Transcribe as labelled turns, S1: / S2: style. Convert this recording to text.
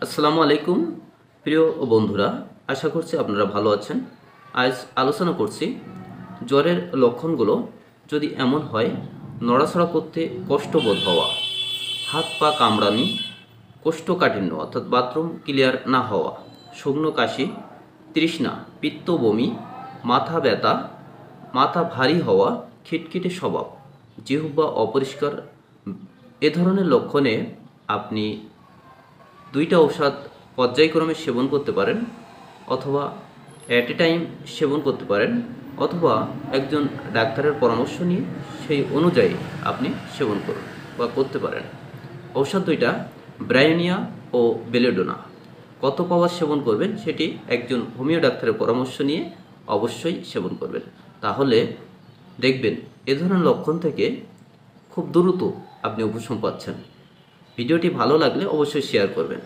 S1: আসসালামু আলাইকুম প্রিয় বন্ধুরা, আশা করছি আপনারা ভালো আছেন। আজ আলোচনা করছি জ্বরের লক্ষণগুলো যদি এমন হয় নড়াচড়া করতে কষ্টবোধ হওয়া, হাত পা কামড়ানি, কোষ্ঠকাঠিন্য অর্থাৎ বাথরুম ক্লিয়ার না হওয়া, শুকনো কাশি, তৃষ্ণা, পিত্ত বমি, মাথা ব্যথা, মাথা ভারী হওয়া, খিটখিটে স্বভাব, জিহ্বা অপরিষ্কার, এ ধরনের লক্ষণে আপনি দুইটা ঔষধ পর্যায়ক্রমে সেবন করতে পারেন, অথবা অ্যাট এ টাইম সেবন করতে পারেন, অথবা একজন ডাক্তারের পরামর্শ নিয়ে সেই অনুযায়ী আপনি সেবন করুন বা করতে পারেন। ঔষধ দুইটা ব্রায়োনিয়া ও বেলেডোনা। কত পাওয়ার সেবন করবেন সেটি একজন হোমিও ডাক্তারের পরামর্শ নিয়ে অবশ্যই সেবন করবেন। তাহলে দেখবেন এ ধরনের লক্ষণ থেকে খুব দ্রুত আপনি উপশম পাচ্ছেন। ভিডিওটি ভালো লাগলে অবশ্যই শেয়ার করবেন।